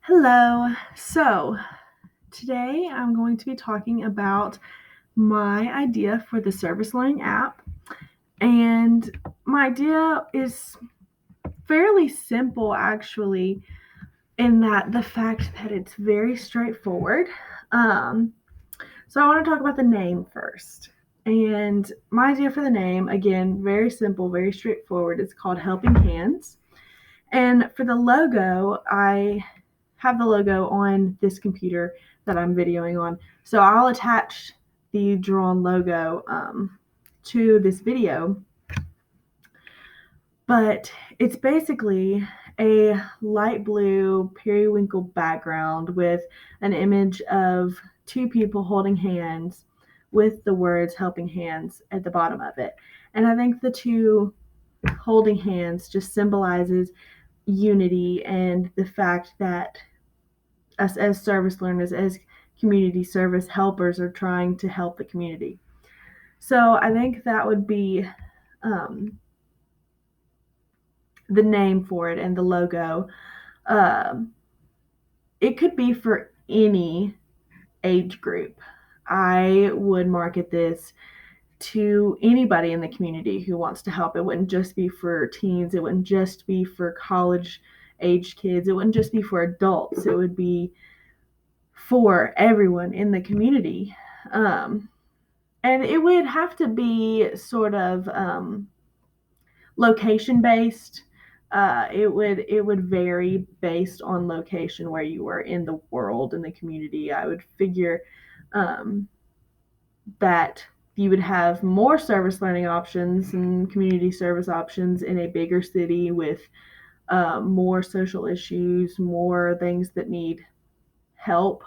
Hello. So, today I'm going to be talking about my idea for the service learning app. And my idea is fairly simple, actually, in that the fact that it's very straightforward. Um, so, I want to talk about the name first. And my idea for the name, again, very simple, very straightforward. It's called Helping Hands. And for the logo, I have the logo on this computer that I'm videoing on. So I'll attach the drawn logo to this video. But it's basically a light blue periwinkle background with an image of two people holding hands with the words helping hands at the bottom of it. And I think the two holding hands just symbolizes unity and the fact that us as service learners, as community service helpers, are trying to help the community. So I think that would be um, the name for it and the logo. Um, it could be for any age group. I would market this to anybody in the community who wants to help. It wouldn't just be for teens. It wouldn't just be for college aged kids. It wouldn't just be for adults. It would be for everyone in the community. Um, and it would have to be sort of location based. It would vary based on location where you were in the world in the community. I would figure um, that you would have more service learning options and community service options in a bigger city with more social issues, more things that need help,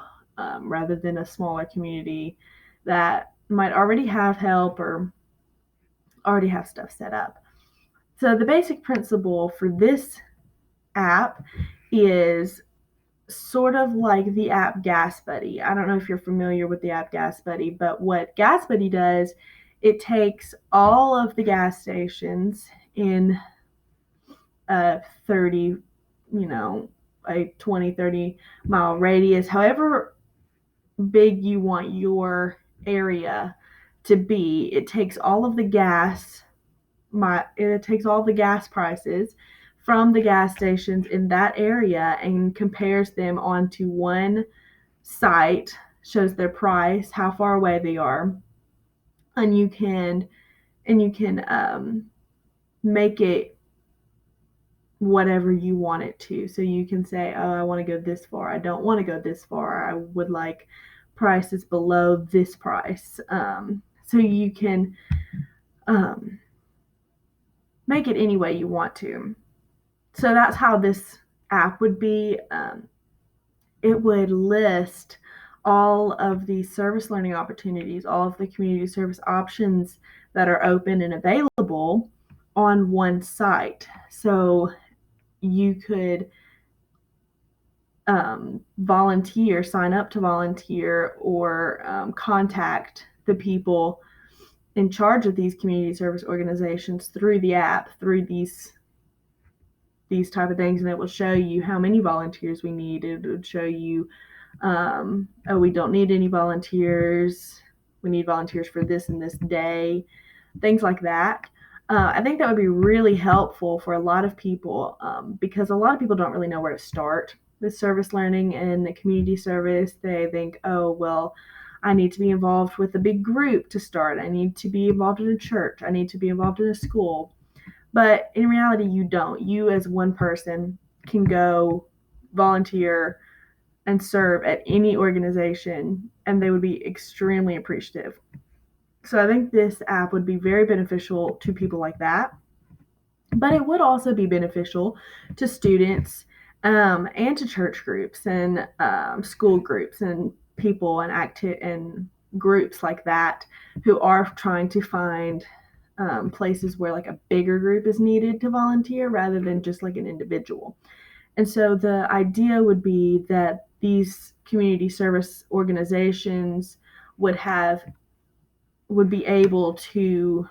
rather than a smaller community that might already have help or already have stuff set up. So, the basic principle for this app is sort of like the app Gas Buddy. I don't know if you're familiar with the app Gas Buddy, but what Gas Buddy does, it takes all of the gas stations in a 30, a 20, 30-mile radius, however big you want your area to be. It takes all of the gas prices from the gas stations in that area and compares them onto one site, shows their price, how far away they are, and you can make it whatever you want it to. So you can say, oh, I want to go this far. I don't want to go this far. I would like prices below this price. So you can make it any way you want to. So that's how this app would be. It would list all of the service learning opportunities, all of the community service options that are open and available on one site. So you could volunteer, sign up to volunteer, or contact the people in charge of these community service organizations through the app, through these type of things, and it will show you how many volunteers we need. It would show you, oh, we don't need any volunteers. We need volunteers for this and this day, things like that. I think that would be really helpful for a lot of people, because a lot of people don't really know where to start with service learning and the community service. They think, oh, well, I need to be involved with a big group to start. I need to be involved in a church. I need to be involved in a school. But in reality, you don't. You, as one person, can go volunteer and serve at any organization, and they would be extremely appreciative. So I think this app would be very beneficial to people like that. But it would also be beneficial to students, and to church groups and school groups and people and groups like that who are trying to find places where like a bigger group is needed to volunteer rather than just like an individual. And so the idea would be that these community service organizations would be able to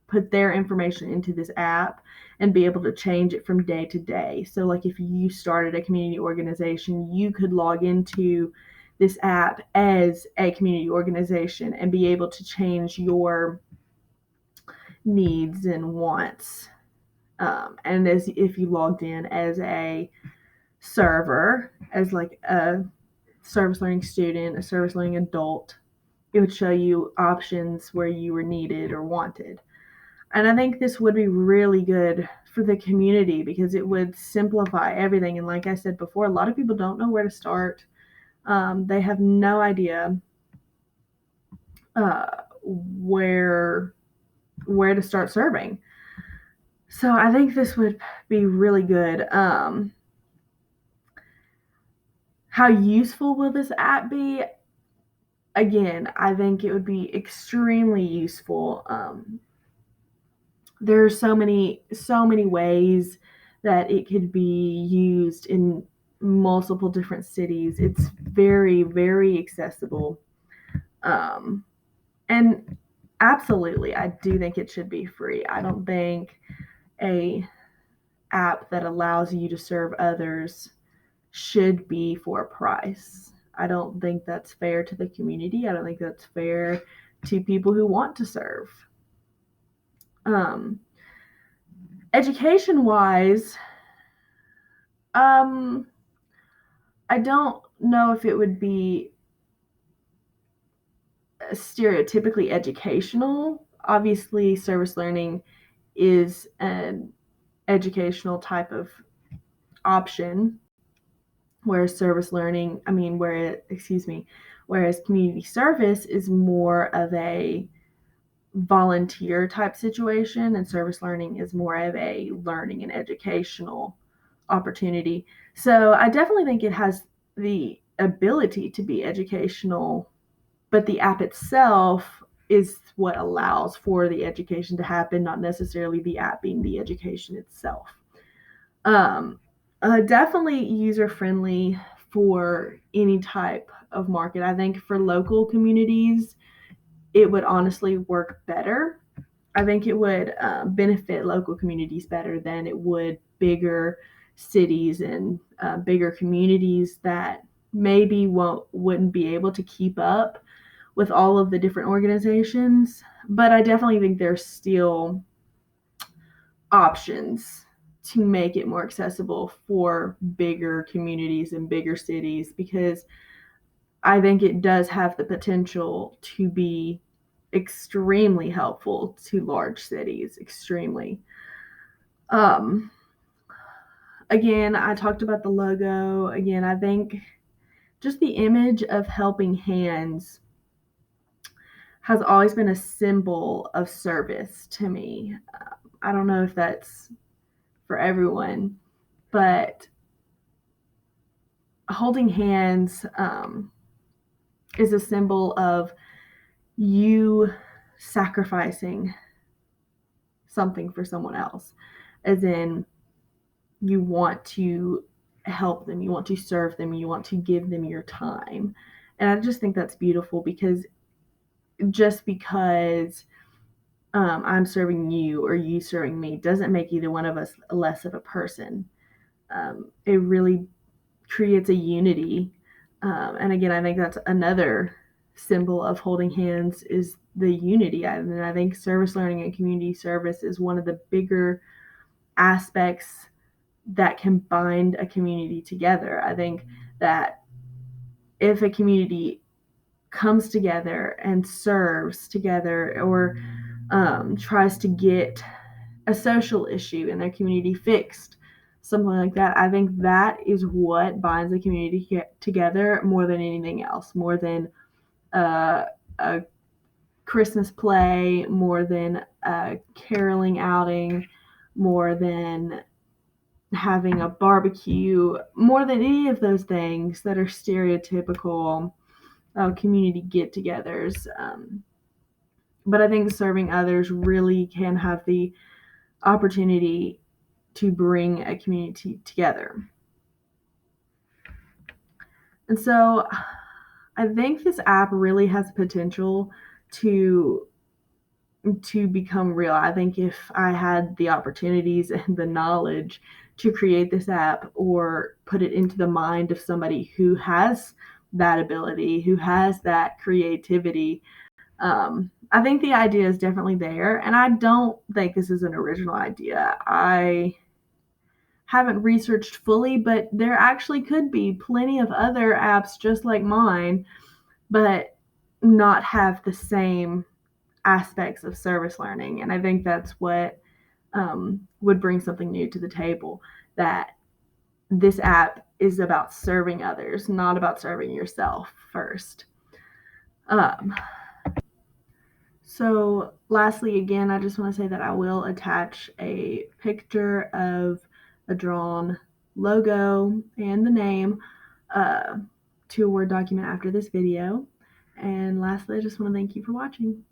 put their information into this app and be able to change it from day to day. So like if you started a community organization, you could log into this app as a community organization and be able to change your needs and wants. And as if you logged in as a server, as like a service learning student, a service learning adult, it would show you options where you were needed or wanted. And I think this would be really good for the community because it would simplify everything. And like I said before, a lot of people don't know where to start. They have no idea where to start serving. So I think this would be really good. How useful will this app be? Again, I think it would be extremely useful. There are so many ways that it could be used in multiple different cities. It's very, very accessible. And absolutely, I do think it should be free. I don't think a app that allows you to serve others should be for a price. I don't think that's fair to the community. I don't think that's fair to people who want to serve. Education wise, I don't know if it would be stereotypically educational. Obviously, service learning is an educational type of option, whereas whereas community service is more of a volunteer type situation, and service learning is more of a learning and educational opportunity. So I definitely think it has the ability to be educational, but the app itself is what allows for the education to happen, not necessarily the app being the education itself. Definitely user friendly for any type of market. I think for local communities, it would honestly work better. I think it would benefit local communities better than it would bigger cities and bigger communities that maybe wouldn't be able to keep up with all of the different organizations. But I definitely think there's still options to make it more accessible for bigger communities and bigger cities, because I think it does have the potential to be extremely helpful to large cities. Extremely. Um, Again, I talked about the logo. Again, I think just the image of helping hands has always been a symbol of service to me. I don't know if that's for everyone, but holding hands is a symbol of you sacrificing something for someone else, as in you want to help them, you want to serve them, you want to give them your time. And I just think that's beautiful, because just because I'm serving you or you serving me doesn't make either one of us less of a person. It really creates a unity. And again, I think that's another symbol of holding hands is the unity. And I think service learning and community service is one of the bigger aspects that can bind a community together. I think that if a community comes together and serves together, or tries to get a social issue in their community fixed, something like that, I think that is what binds the community together more than anything else, more than a Christmas play, more than a caroling outing, more than having a barbecue, more than any of those things that are stereotypical community get-togethers. But I think serving others really can have the opportunity to bring a community together. And so I think this app really has potential to to become real. I think if I had the opportunities and the knowledge to create this app or put it into the mind of somebody who has that ability, who has that creativity, I think the idea is definitely there. And I don't think this is an original idea. I haven't researched fully, but there actually could be plenty of other apps just like mine, but not have the same aspects of service learning. And I think that's what would bring something new to the table, that this app is about serving others, not about serving yourself first. Um, so lastly, again, I just want to say that I will attach a picture of a drawn logo and the name uh, to a Word document after this video. And lastly, I just want to thank you for watching.